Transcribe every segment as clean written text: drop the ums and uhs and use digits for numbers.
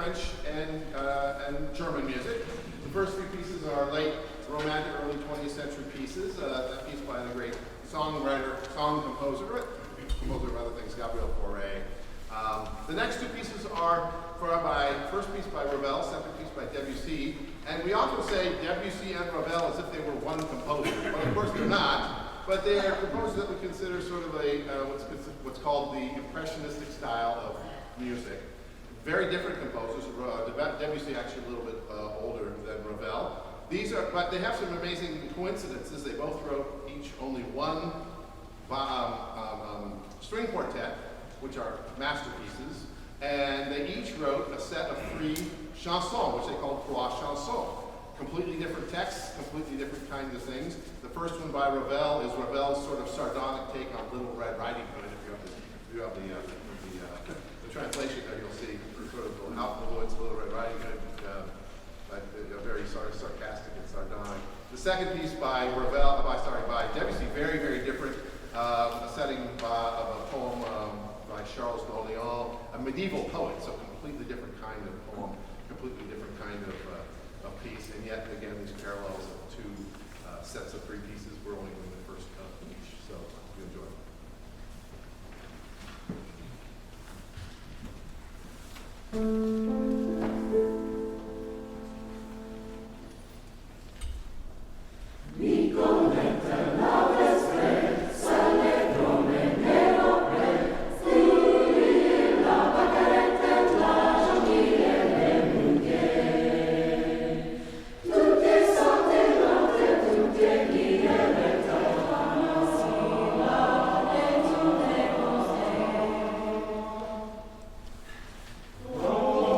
French and German music. The first three pieces are late Romantic, early 20th century pieces. That piece by the great composer of other things, Gabriel Fauré. The next two pieces are first piece by Ravel, second piece by Debussy. And we often say Debussy and Ravel as if they were one composer, but of course they're not. But they are composers that we consider sort of a what's called the impressionistic style of music. Very different composers. Debussy actually a little bit older than Ravel. But they have some amazing coincidences. They both wrote each only one string quartet, which are masterpieces, and they each wrote a set of 3 chansons, which they called trois chansons. Completely different texts, completely different kinds of things. The first one by Ravel is Ravel's sort of sardonic take on Little Red Riding Hood. If you have the translation there, you'll see sort of out in the woods, Little Red Riding Hood, very sort of sarcastic and sardonic. The second piece by Debussy, very, very different. A setting of a poem by Charles d'Orléans, a medieval poet, so completely different kind of poem, completely different kind of piece, and yet again these parallels of 2 sets of 3 pieces. We're only doing the first of each, so you enjoy. Oh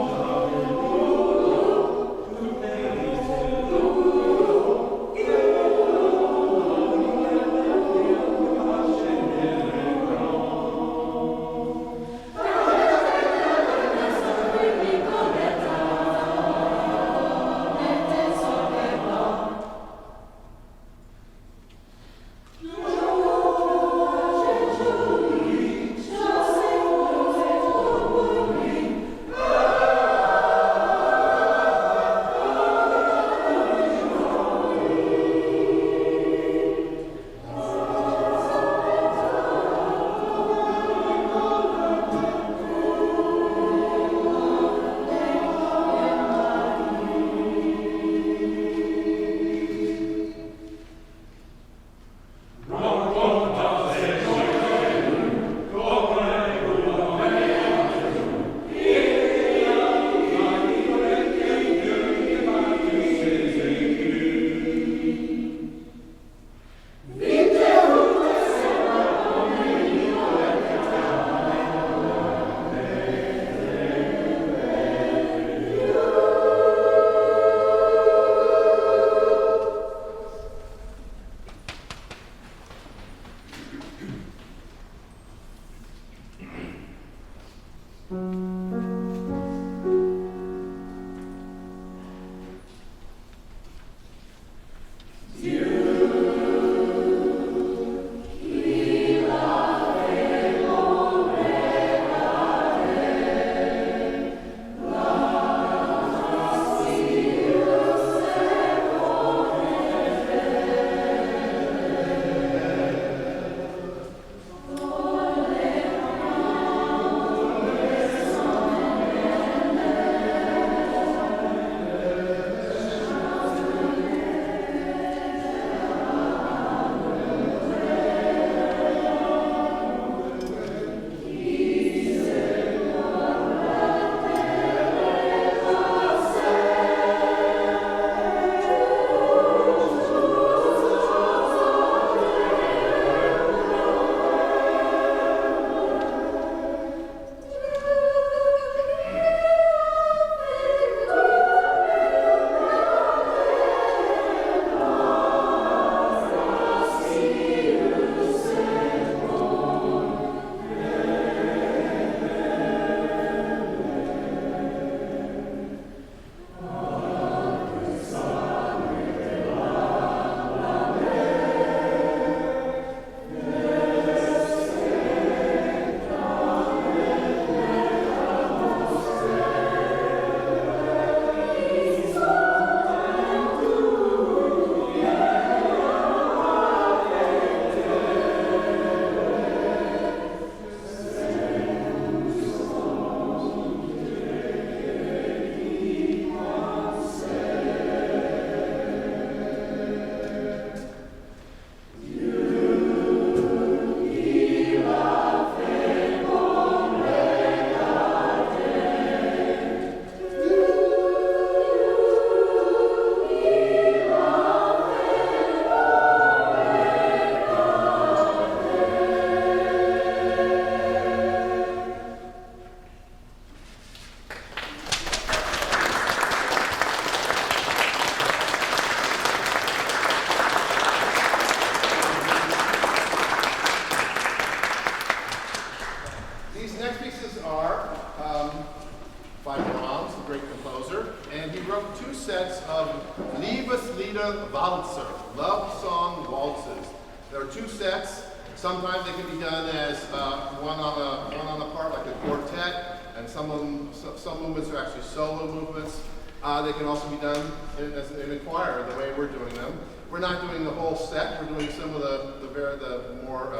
Lieder Walzer, love song waltzes. There are 2 sets. Sometimes they can be done as one on a part, like a quartet, and some movements are actually solo movements. They can also be done in a choir, the way we're doing them. We're not doing the whole set. We're doing some of the more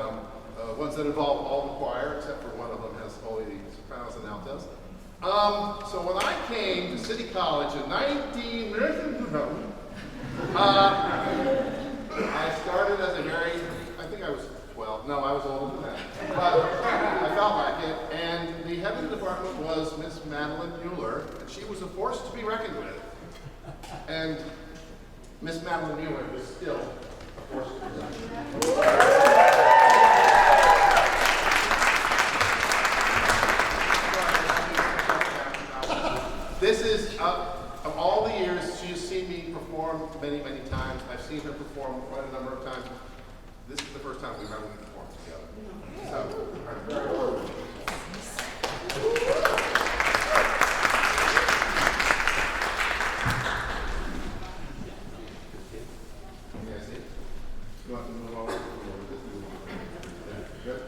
ones that involve all the choir, except for one of them has only the sopranos and altos. So when I came to City College in 19... I started as a I think I was 12. No, I was older than that. But I felt like it. And the head of the department was Miss Madeline Mueller, and she was a force to be reckoned with. And Miss Madeline Mueller is still a force to be reckoned with. This is, of all the years, she has seen me perform many, many times. I've seen her perform quite a number of times. This is the first time we've ever performed together. So, yeah, see? You want to move over? Good?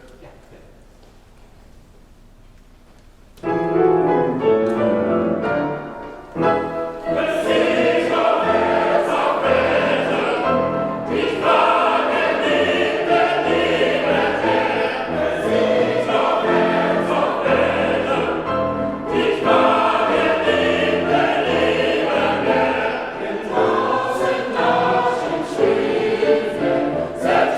Set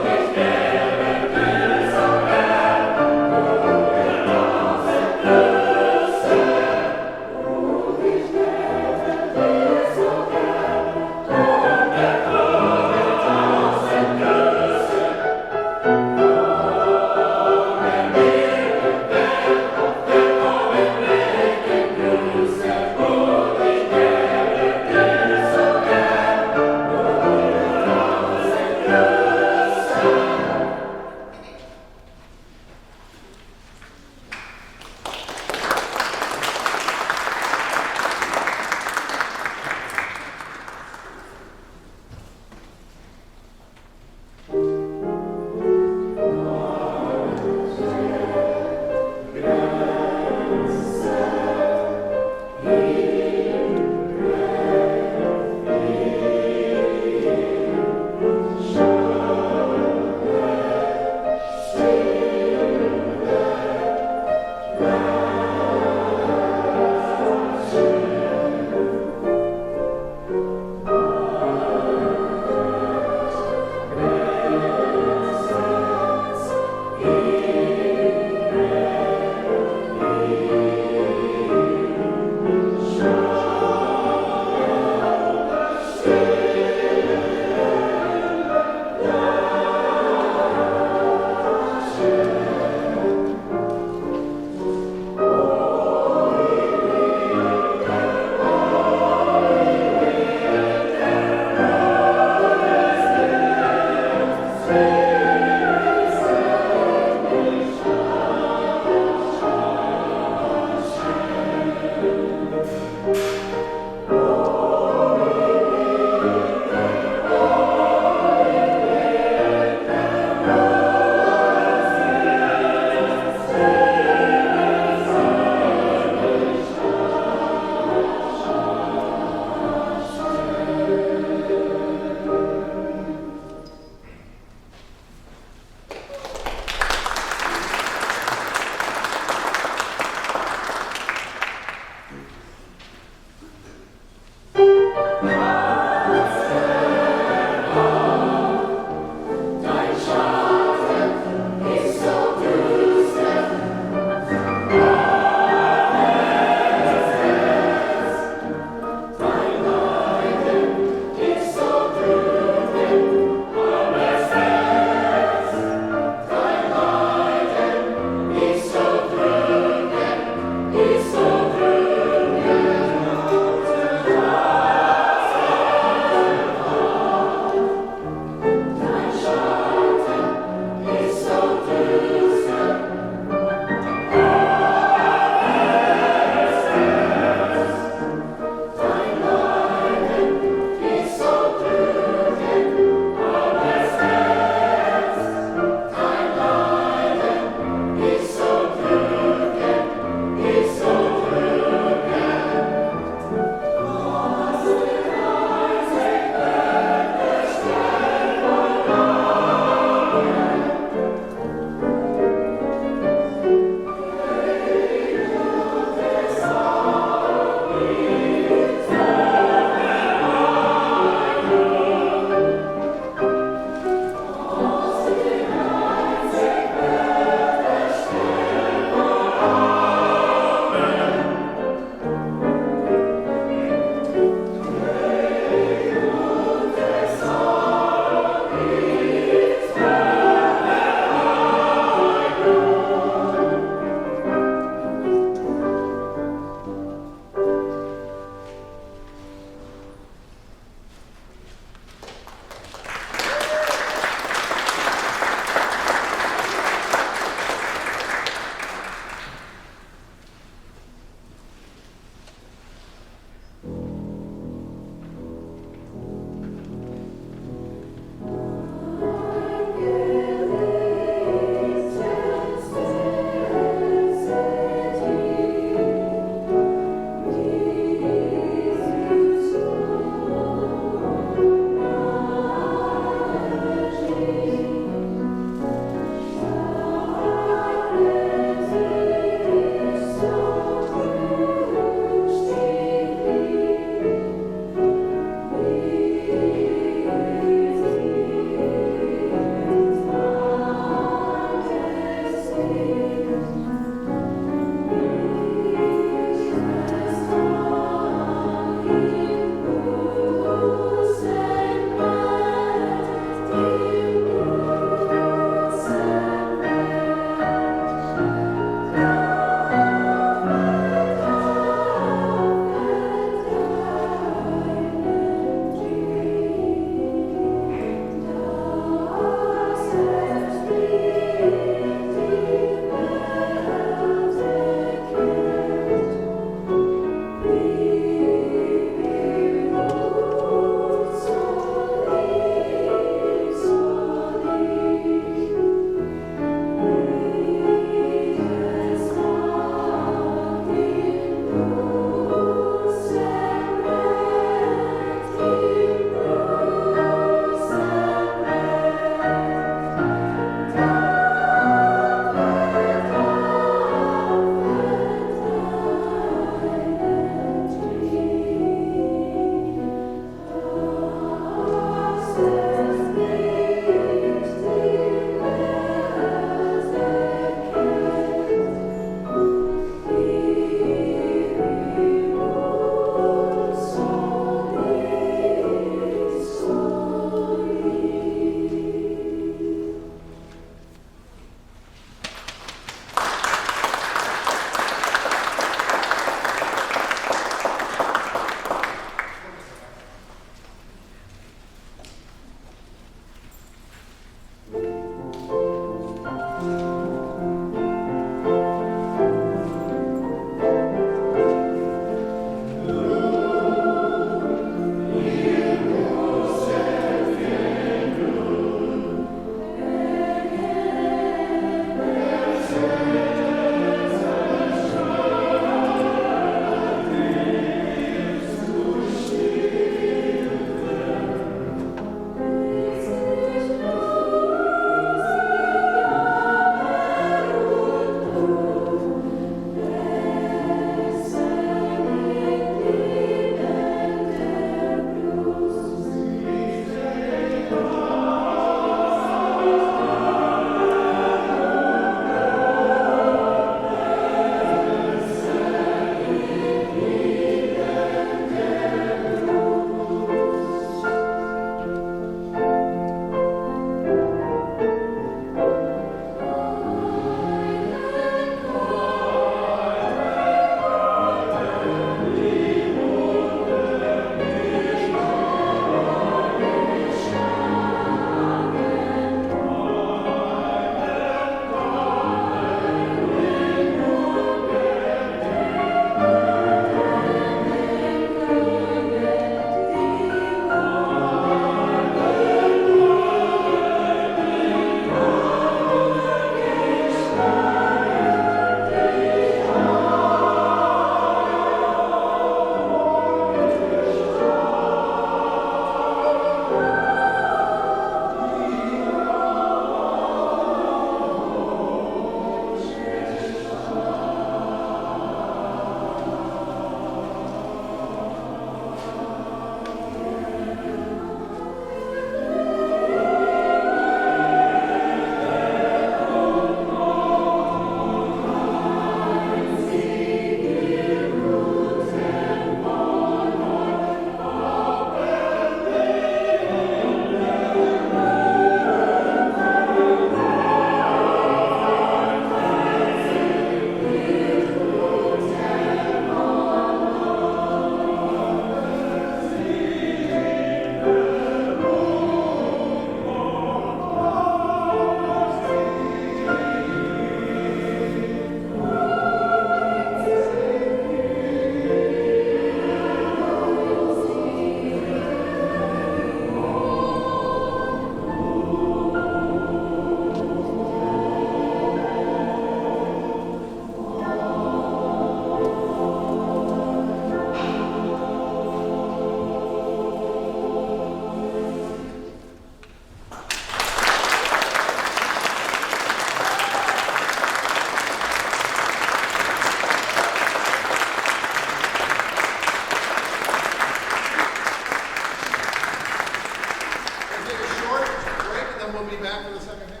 then we'll be back for the second half.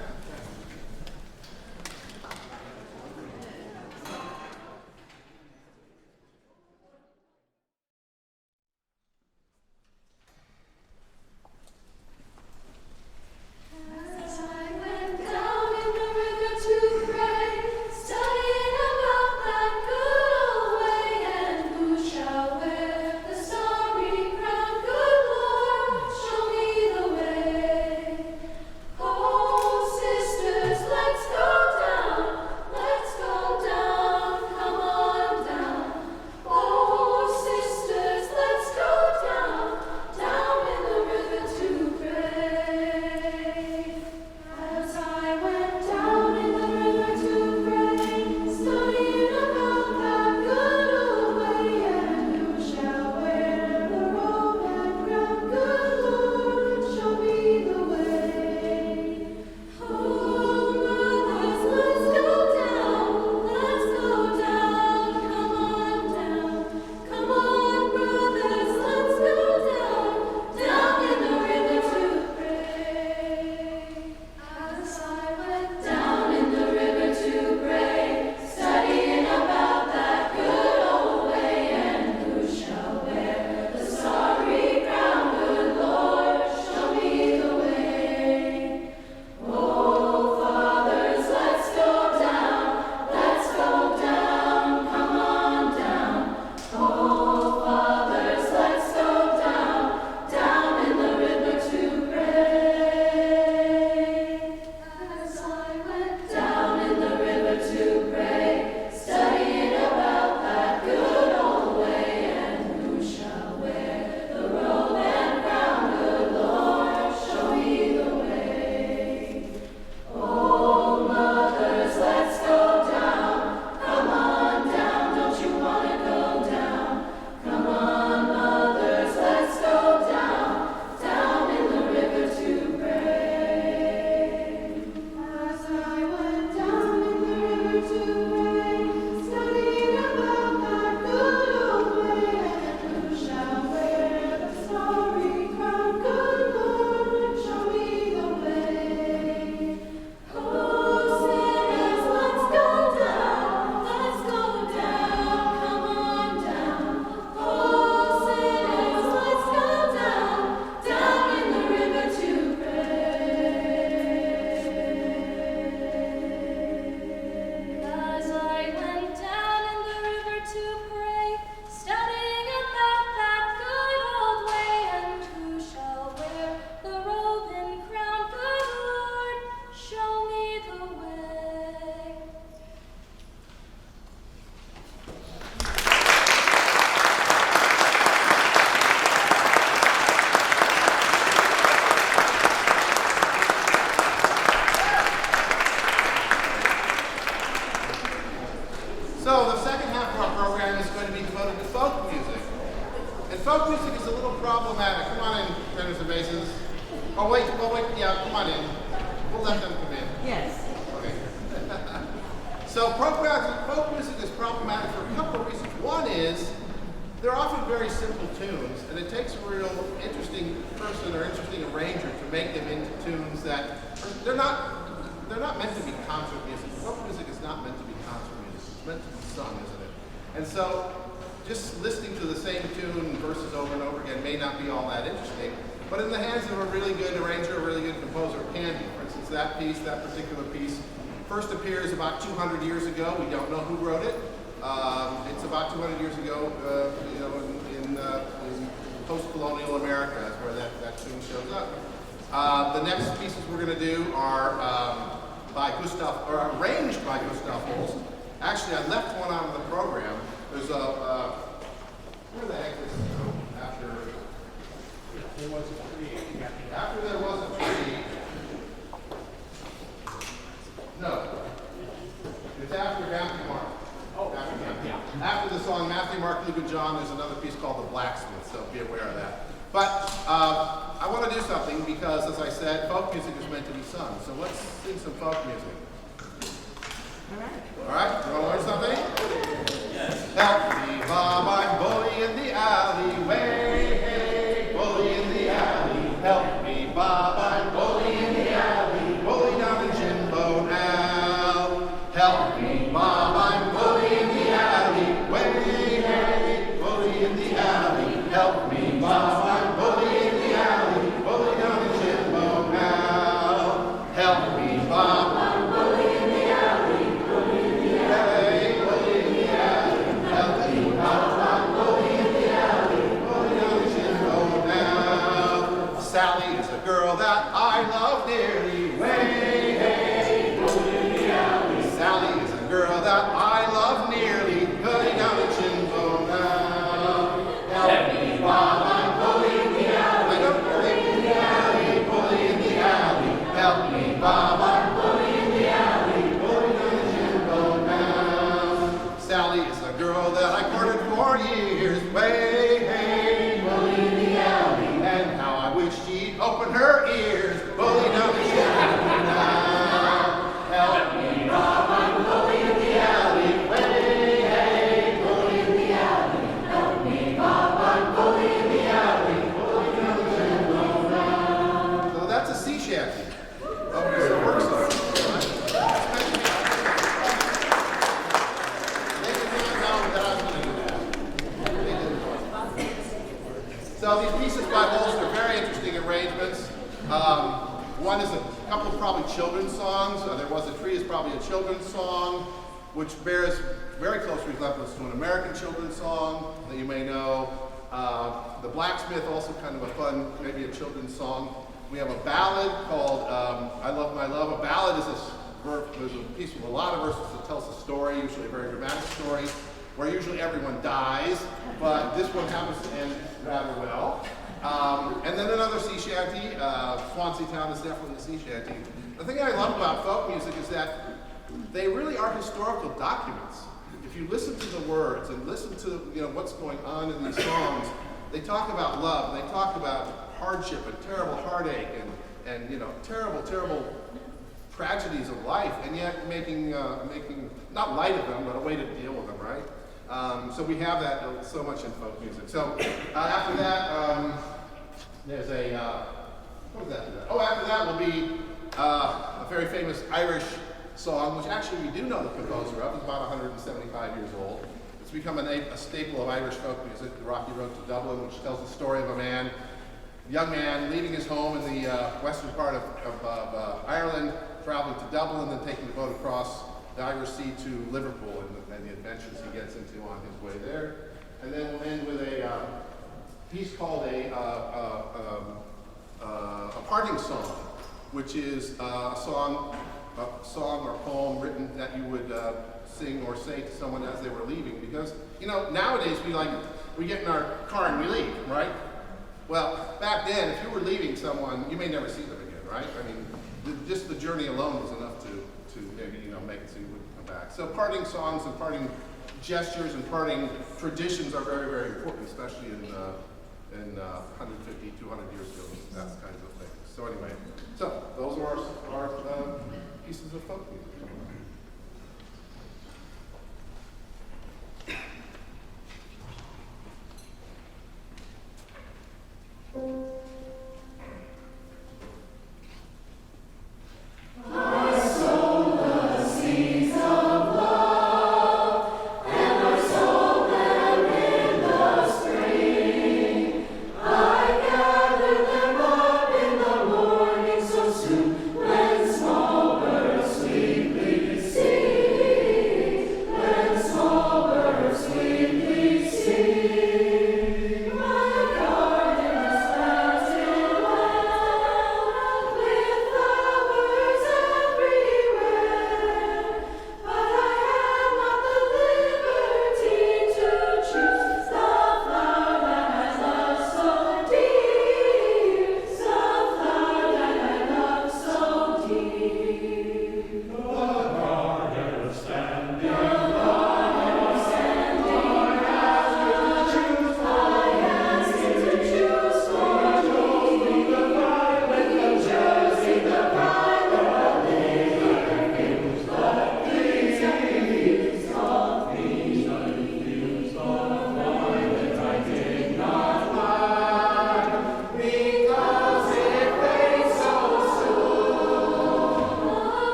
So the second half of our program is going to be devoted to folk music. And folk music is a little problematic. Come on in, tenors and basses. Oh wait, yeah, come on in. We'll let them come in. Yes. Okay. So folk music is problematic for a couple of reasons. One is they're often very simple tunes, and it takes a real interesting person or interesting arranger to make them into tunes that they're not meant to be concert music. Folk music is not meant to be concert music. It's meant to be sung, isn't it? And so just listening to the same tune verses over and over again may not be all that interesting, but in the hands of a really good arranger, a really good composer, it can be. For instance, that particular piece, first appears about 200 years ago. We don't know who wrote it. It's about 200 years ago, in post-colonial America is where that tune shows up. The next pieces we're going to do are arranged by Gustav Holst. Actually, I left one out of the program. There's where the heck is this after? There was a tree. After there was a tree. No. It's after Matthew Mark. Oh, After the song Matthew, Mark, Luke, and John, there's another piece called The Blacksmith, so be aware of that. But I want to do something because, as I said, folk music is meant to be sung. So let's sing some folk music. All right? You want to learn something? Yes. Help me, Bob, I'm bully in the alleyway. Hey, bully in the alley. Help me, Bob, I'm bully in the alley. Sally is a girl that I love dearly. Way, hey, bowling in the alley. Sally is a girl that I love nearly. Cutting down the chinbone now. Help me, Bob, I'm bowling in the alley. I know, bowling in the alley, bowling in the alley. Help me, Bob, I'm bowling in the alley. Bowling down the chinbone now. Sally is a girl that I courted for years. Way, hey, bowling in the alley. And how I wish she'd open her ears. Bowling down the chinbone now. Help me, Bob, I'm bowling in the alley. Way, hey, bowling in the alley. Help me, Bob, I'm bowling in the alley. Bowling down the chinbone now. So that's a sea shanty. Okay, so it works on. So these pieces by Holst are very interesting arrangements. One is a couple of probably children's songs. There Was a Tree is probably a children's song, which bears very close resemblance to an American children's song that you may know. The Blacksmith, also kind of a fun, maybe a children's song. We have a ballad called I Love My Love. A ballad is a piece with a lot of verses that tells a story, usually a very dramatic story, where usually everyone dies, but this one happens to end rather well. And then another sea shanty, Swansea Town is definitely a sea shanty. The thing I love about folk music is that they really are historical documents. If you listen to the words and listen to what's going on in these songs, they talk about love, they talk about hardship and terrible heartache and terrible, terrible tragedies of life, and yet making not light of them, but a way to deal with them, right? So we have that so much in folk music. So after that, there's what was that? Oh, after that will be a very famous Irish song, which actually we do know the composer of. It's about 175 years old. It's become a staple of Irish folk music, The Rocky Road to Dublin, which tells the story of a young man leaving his home in the western part of Ireland, traveling to Dublin, and then taking the boat across the Irish Sea to Liverpool and the adventures he gets into on his way there. And then we'll end with a piece called a parting song, which is a song or poem written that you would sing or say to someone as they were leaving. Because nowadays we get in our car and we leave, right? Well, back then, if you were leaving someone, you may never see them again, right? I mean, just the journey alone was enough to maybe make it so you wouldn't come back. So parting songs and parting gestures and parting traditions are very, very important, especially in 150, 200 years ago, that kinds of things. So anyway, those are our pieces of folk music. When small birds sweetly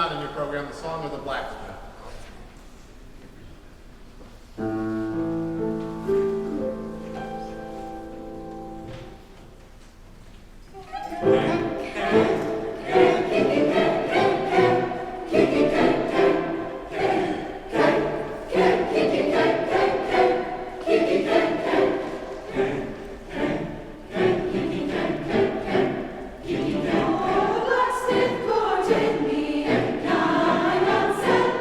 out in your program, the Song of the Blacksmith. Blacksmith courted me, 9 months and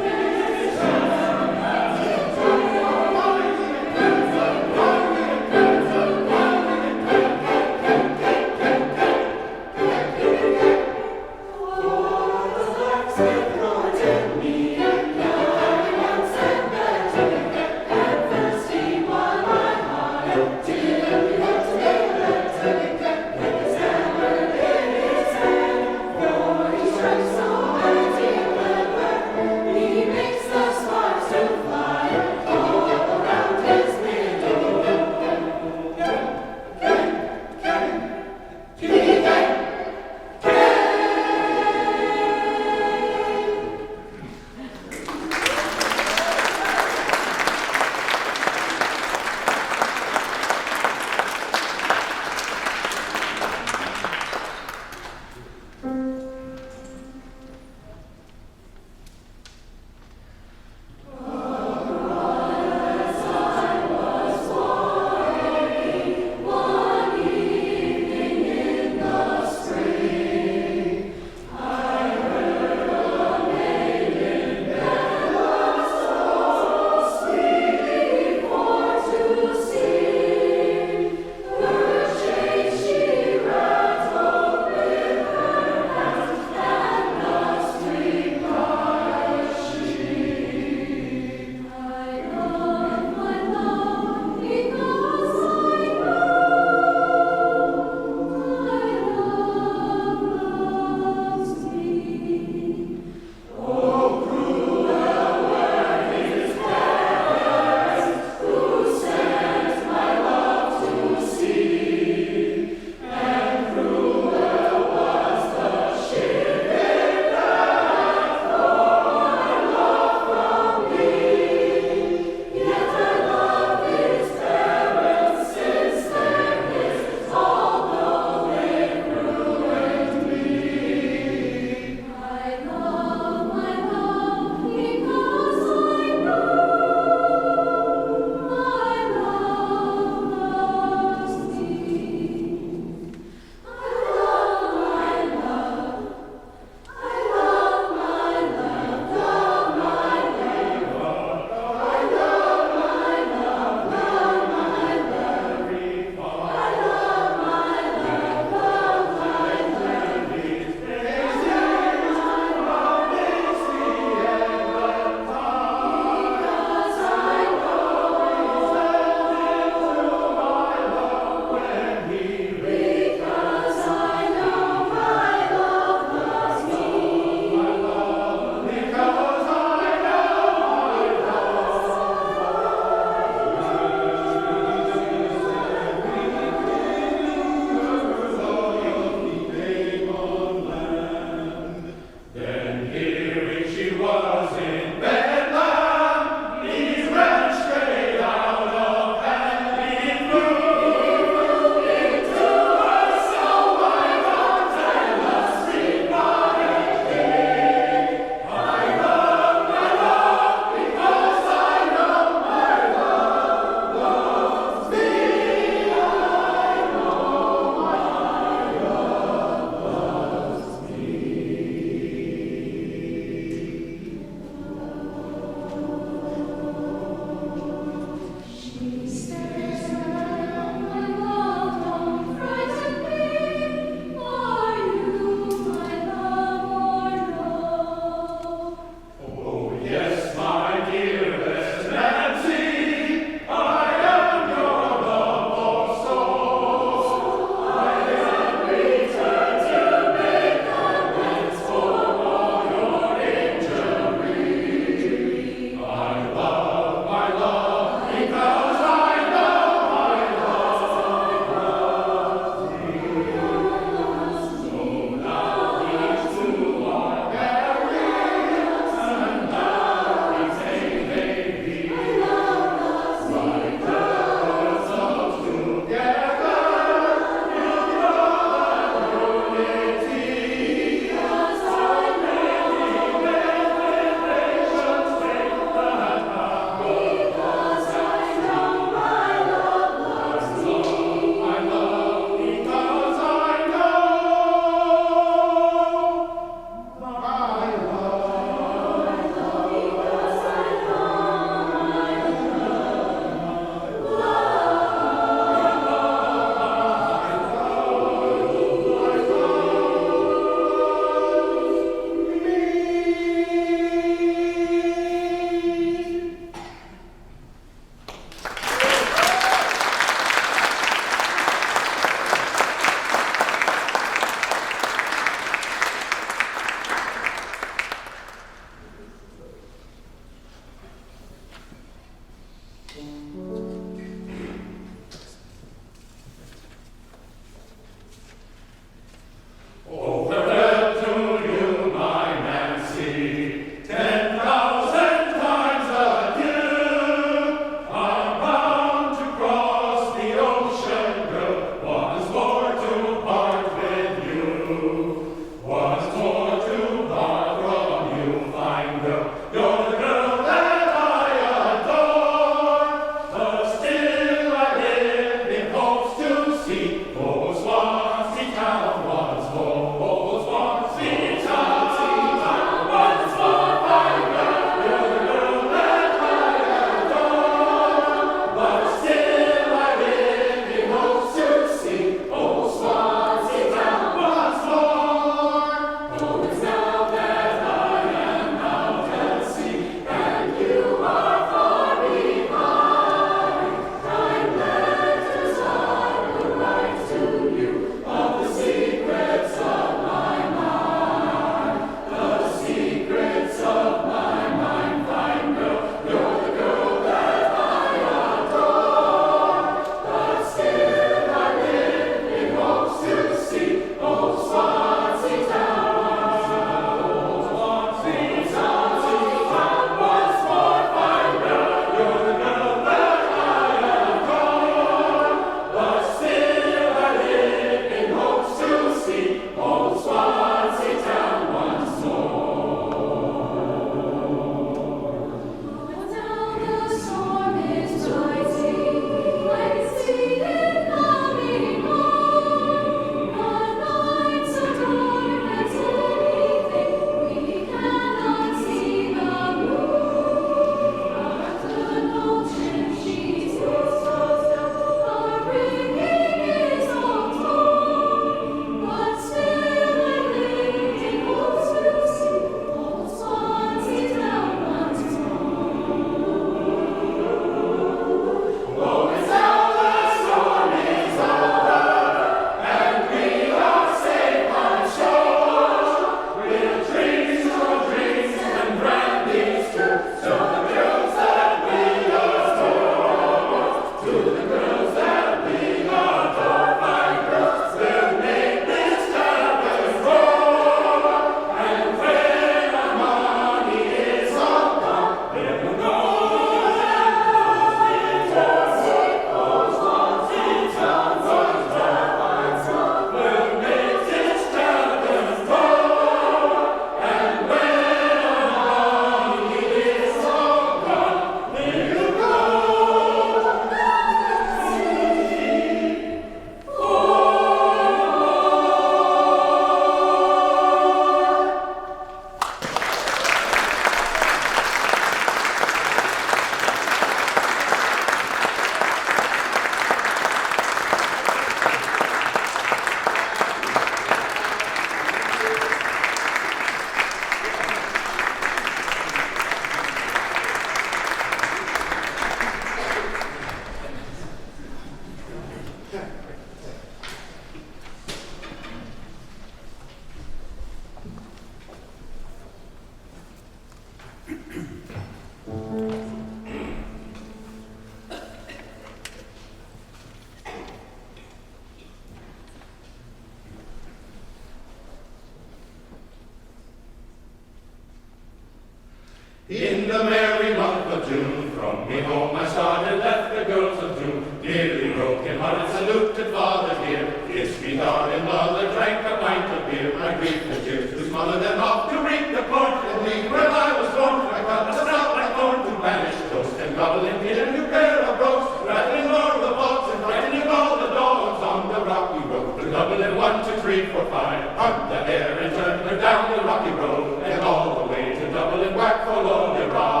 In the merry month of June, from me home I started, left the girls of June, nearly broken hearted, saluted father dear, kissed me darling mother, drank a pint of beer, I grieved the tears to smother them off, to reap the corn, and leave where I was born, I cut a stout like thorn to banish toast, and gobbling in a new pair of brogues, rattling o'er the bogs, and frightening all the dogs on the rocky road, to Dublin 1, 2, 3, 4, 5, hunt the hare and turn her down the rocky road, and all the way to Dublin, whack for Lonely Rock.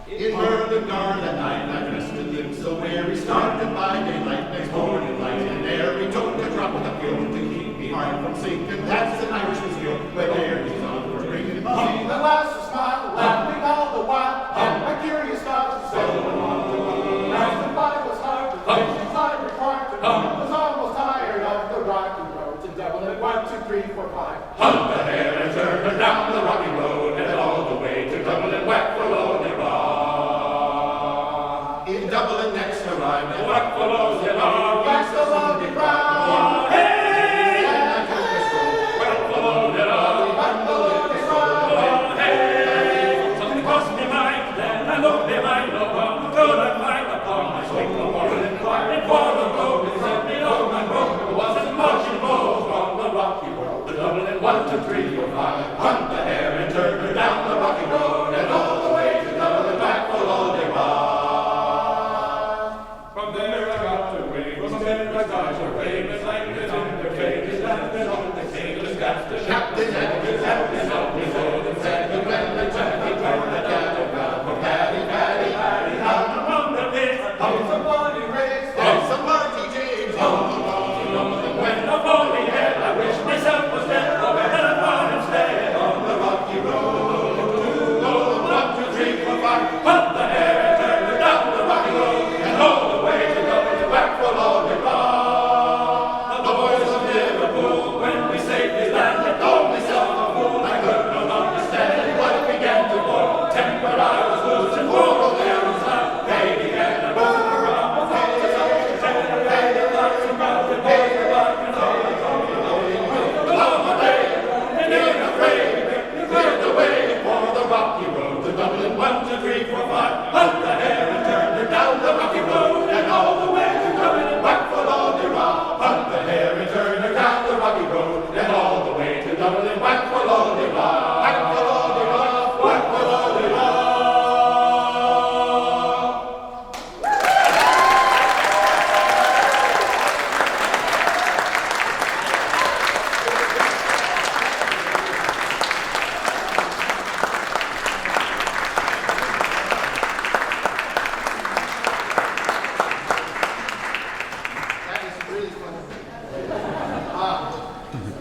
In Merlin Garden at night I rested limbs so weary, started by daylight, next morning light, and there we took a drop of the pill to keep me heart from sinking. That's an Irishman's skill, but there he's on for drinking. See the lass smile, laughing all the while, and my curious thoughts settled on the line. As the fight was hard, the patience I required to was almost tired of the rocky road to Dublin 1, 2, 3, 4, 5. Hunt the hare and turn her down the rocky road, and all the way to Dublin, whack for Lonely Rock. In Dublin next arrived, and whack for Lonely Rock, whack the Lonely Rock. Hey! And I took the stroll, whack for Lonely Rock, whack the Lonely Rock. Hey! Something crossed my mind, then I looked behind, no one could I find upon my swing, no more than inquiring for the road. It sent me long and broke, there wasn't much in both.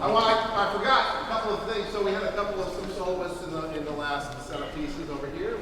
I forgot a couple of things. So we had a couple of some soloists in the last set of pieces over here.